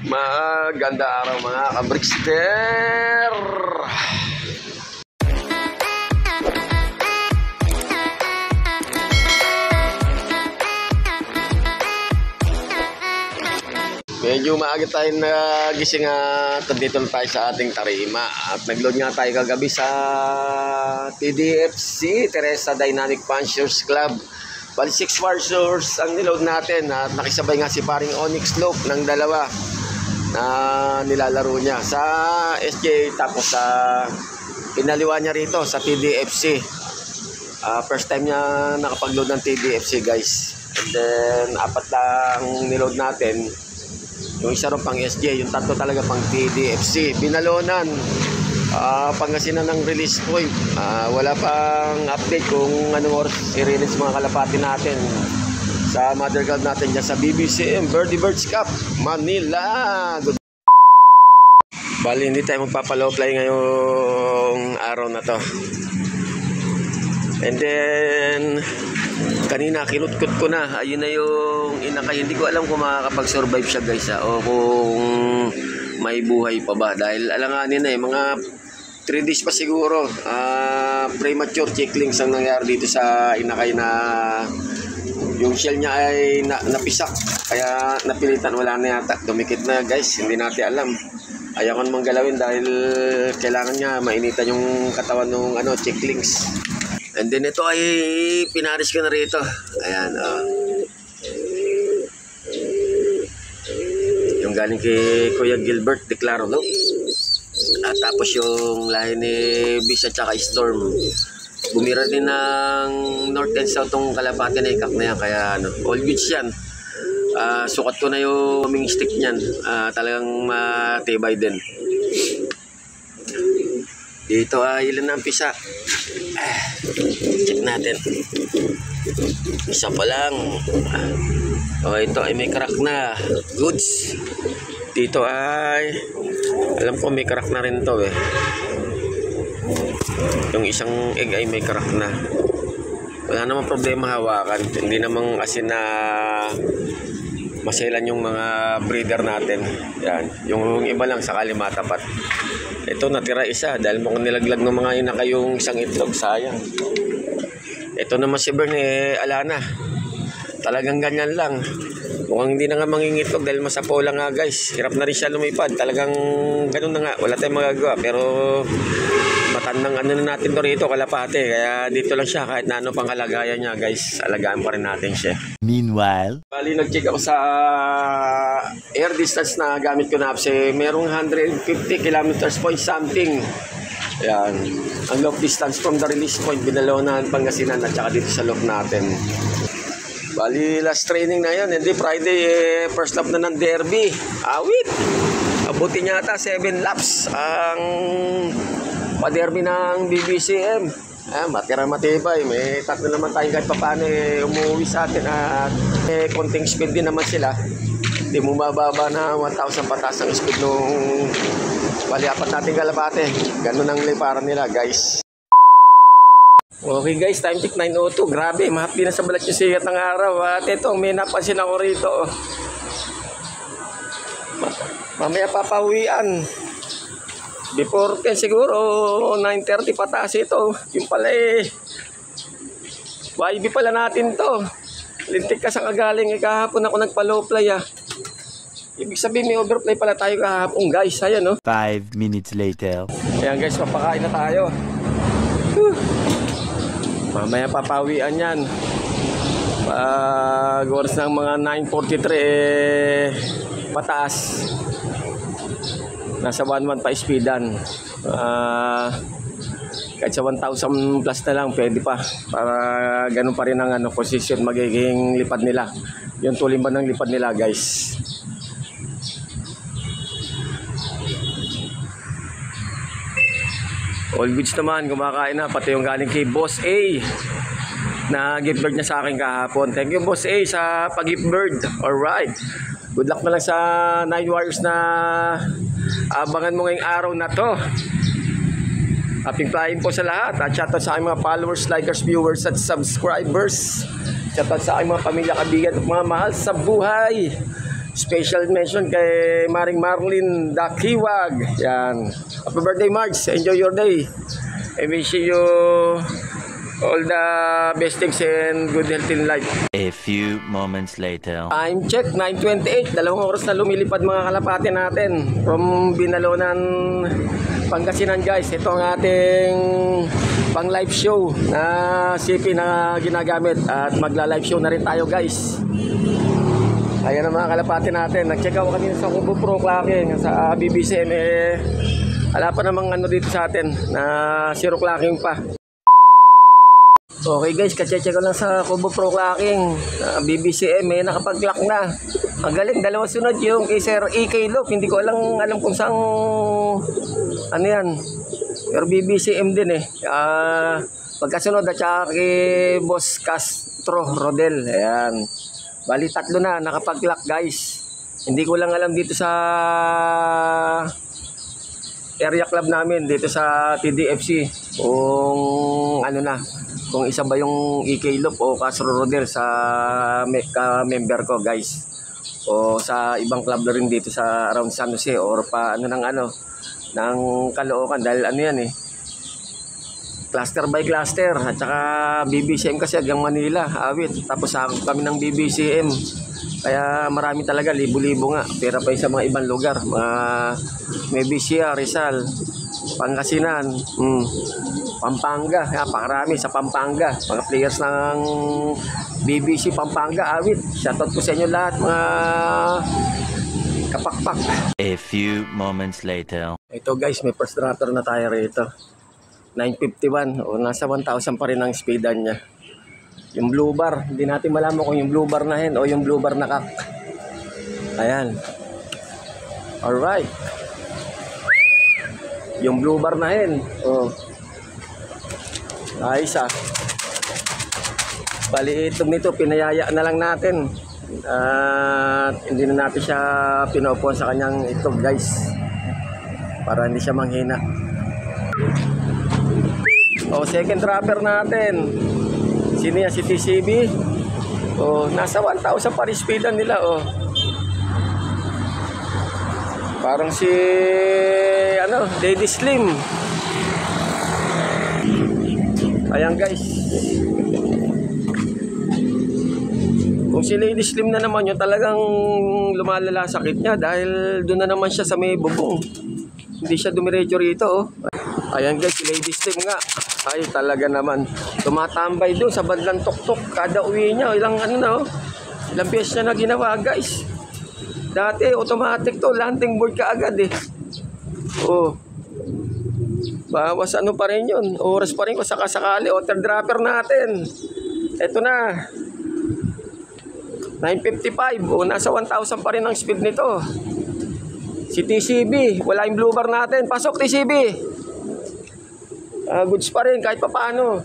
Maganda araw mga kabrickster. Medyo maaga tayo nagising at dito na tayo sa ating tarima. At nag-load nga tayo kagabi sa TDFC, Teresa Dynamic Punchers Club. Bali 6 washers ang niload natin at nakisabay nga si paring Onyx Loop ng dalawa na nilalaro niya sa SJ, tapos sa pinaliwa niya rito sa TDFC. First time niya nakapag-load ng TDFC, guys. And then apat lang niload natin. Yung isa rin pang SJ, yung tatlo talaga pang TDFC. Binalonan, Pangasinan ng release point. Wala pang update kung anong oras i-release mga kalapati natin sa mother club natin dyan sa BBCM Birdie Birds Cup, Manila. Bali, hindi tayo magpapalow play ngayong araw na to. And then kanina kinutkot ko na, ayun na yung inakay. Hindi ko alam kung makakapag-survive siya, guys, o kung may buhay pa ba, dahil alanganin na mga 3 days pa siguro. Premature chicklings ang nangyari dito sa inakay, na yung shell niya ay napisak, kaya napilitan, wala na yata, dumikit na, guys. Hindi natin alam, ayaw ko namang galawin dahil kailangan niya mainitan yung katawan ng chicklings. And then ito ay pinaris ko na rito. Ayan, yung galing kay Kuya Gilbert Declaro, no? At tapos yung lahi ni Bis at saka Storm, bumira din ng north and south tong kalapati na ikak na yan. Kaya all goods yan. Sukat ko na yung aming stick niyan. Talagang matibay din. Dito ay ilan na ang pisa. Check natin. Isa pa lang. Ito ay may crack na. Goods. Dito ay alam ko may crack na rin to eh. Yung isang egg ay may crack na. Wala namang problema hawakan. Hindi namang asin na maselan yung mga breeder natin. Yan. Yung iba lang sakali matapat. Ito natira isa dahil mukhang nilaglag ng mga inaka yung isang itlog. Sayang. Ito naman si Bern ala na. Talagang ganyan lang. Mukhang hindi na nga mangingitlog dahil masapo lang nga, guys. Hirap na rin siya lumipad. Talagang ganun na nga. Wala tayong magagawa. Pero matandang na natin to rito, kalapate. Kaya dito lang siya kahit na ano pang kalagayan niya, guys. Alagaan pa rin natin siya. Meanwhile, bali nag-check ako sa air distance na gamit ko na apps. Merong 150 kilometers point something. Yan. Ang loop distance from the release point, Binalonan, Pangasinan, at saka dito sa loop natin. Bali, last training na yun. Hindi, Friday, first lap na ng derby. Awit! Abutin niya ata 7 laps ang pa-derby ng BBCM. Matira matibay. May tatlo naman tayo kahit pa paano umuwi sa atin. At konting speed din naman sila. Hindi mo mababa na 1,000 patas ang speed nung bali apat nating kalapate. Ganun ang liparan nila, guys. Okay, guys, time check 9:02. Grabe, mahapdi na sa balat yung sigat ng araw. At ito, may napansin ako rito. Mamaya papawian. Before 10 siguro, 9:30 pataas ito. Yung pala YB pala natin to. Lintik ka sa kagaling. Kahapon ako nagpa-low play Ibig sabihin may overplay pala tayo kahapon, guys. Ayan, no? 5 minutes later. Ayan, guys, papakain na tayo. Mamaya papawian yan. Pag oras ng mga 9:43 pataas. Nasa 1.1 pa speedan. Kahit sa 1,000 plus na lang pwede pa. Para ganun pa rin ang position magiging lipad nila. Yung tulimban ng lipad nila, guys. All goods naman, kumakain na. Pati yung galing kay Boss A na gift bird niya sa akin kahapon. Thank you, Boss A, sa pag-gift bird. Alright. Good luck na lang sa 9 Warriors na abangan mo ngayong araw na to. Happy flying po sa lahat. At shoutout sa aking mga followers, likers, viewers at subscribers. Shoutout sa aking mga pamilya, kaibigan at mga mahal sa buhay. Special mention kay Maring Marlene Dakiwag. Yan. Happy birthday, Marge. Enjoy your day. I wish you all the best things and good health in life. A few moments later. Time check, 9:28. 2 oras na lumilipad mga kalapati natin. From Binalonan, Pangasinan guys. Ito ang ating pang live show na CP na ginagamit. At magla-live show na rin tayo guys. Ayan ang mga kalapati natin. Nag-check ako kanina sa Kubo Pro Clacking sa BBCM. Wala pa namang ano dito sa atin na zero clacking pa. Okay guys, kacheche ko lang sa Kubo Pro Clacking BBCM, nakapag-clock na. Ang galing, dalawa sunod yung kay Sir EK Loop. Hindi ko alam kung saan ano yan. Pero BBCM din pagkasunod at saka kay Boss Castro Rodel. Ayan. Bali 3 na nakapag-clock guys. Hindi ko lang alam dito sa area club namin, dito sa TDFC, kung ano na, kung isa ba yung EK Loop o Castro Rodel sa member ko guys, o sa ibang club na rin dito sa around San Jose or pa ng Caloocan, dahil ano yan cluster by cluster, at saka BBCM kasi hanggang Manila, awit, tapos kami ng BBCM, kaya marami talaga, libo-libo nga, pera pa sa mga ibang lugar, mga Mebisia, Rizal, Pangasinan, Pampanga, pakarami sa Pampanga, mga players ng BBC Pampanga, awit, shoutout po sa inyo lahat mga kapakpak. A few moments later. Ito guys, may first rapper na tayo rito. 951 o nasa 1,000 pa rin ang speedan niya. Yung blue bar, hindi natin malaman kung yung blue bar na hen o yung blue bar na kak. Ayan. Alright. Yung blue bar na hen. Oh. Ayos Bali itong nito, pinayaya na lang natin. At hindi na natin siya pinupuan sa kanyang itlog guys. Para hindi siya manghina. Second dropper natin. Sino yan? Si TCB. Nasa 1,000 pa rin speedan nila. Parang si Lady Slim. Ayan guys. Kung si Lady Slim na naman yun, talagang lumalala sakit niya dahil doon na naman siya sa may bubong. Hindi siya dumiretso rito. Ayan guys, si Lady Slim nga. Ay talaga naman. Tumatambay doon sa bandang tuktok kada uwi niya. Ilang pies niya na ginawa guys. Dati automatic to, landing board ka agad Bawas pa rin yun. Oras pa rin kung sakasakali. Third dropper natin. Ito na. 955. Nasa 1,000 pa rin ang speed nito. Si TCB. Wala yung blue bar natin. Pasok TCB. Goods pa rin kahit papaano.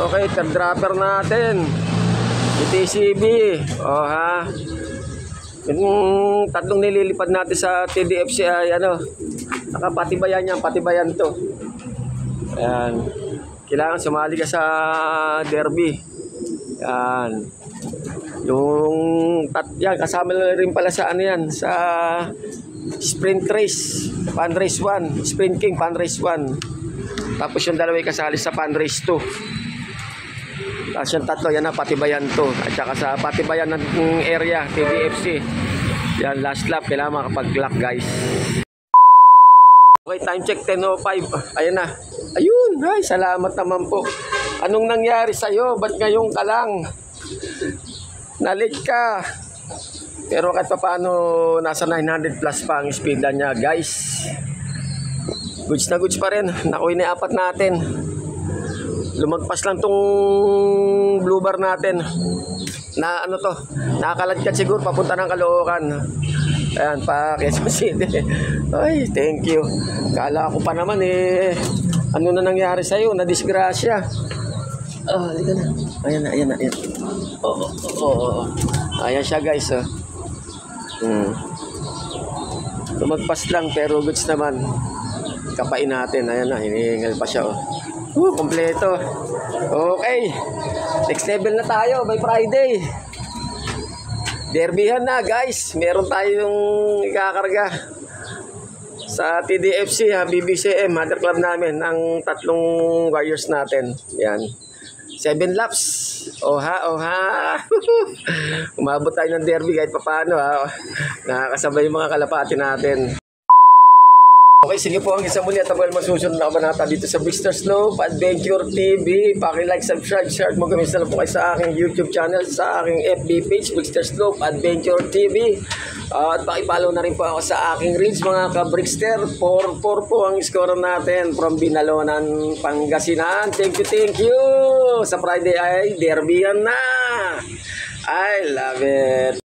Okay, third dropper natin. Si TCB. Yung tatlong nililipad natin sa TDFC ay nakapatibayan yan, patibayan to. Ayan. Kailangan sumali ka sa derby. Yan. Yan, kasama na rin pala sa sa sprint race, fan race 1, sprint king, fan race 1. Tapos yung dalawa kasali sa fan race 2. Tapos yung tatlo, yan na, patibayan to. At saka sa patibayan ng area, TDFC. Yan, last lap, kailangan makapag-clock guys. Okay, time check 10:05. Ayan na. Ayun, ay, salamat naman po. Anong nangyari sa'yo? Ba't ngayon ka lang? Nalit ka. Pero kahit pa paano, nasa 900 plus pa ang speed niya, guys. Goods na goods pa rin. Nakuha na 4 natin. Lumagpas lang tong blue bar natin. Na nakakalagkat siguro papunta ng Caloocan. Ayan, pa Quezon City. Ay, thank you. Kala ko pa naman ano na nangyari sa'yo? Na-disgrasya. Halika na. Ayan na. Ayan siya guys. Lumagpas lang pero goods naman. Kapain natin. Ayan na, hinihingal pa siya. Kompleto. Okay. Next level na tayo by Friday. Derbyhan na guys. Meron tayong ikakarga sa TDFC, ha, BBCM, mother club namin, ang tatlong warriors natin. Yan. 7 laps. Oha. Umabot tayo ng derby kahit papaano, ha. Nakakasabay yung mga kalapati natin. Okay, sige po, ang isa muli at abal masusunod na kabanata dito sa Mr. Slope Adventure TV. Paki-like, subscribe, share, mag-comments na lang po kayo sa aking YouTube channel, sa aking FB page, Mr. Slope Adventure TV. At paki-follow na rin po ako sa aking reels, mga ka-Brickster. 4-4 po ang score natin from Binalonan, Pangasinan. Thank you! Sa Friday ay derby yan na! I love it!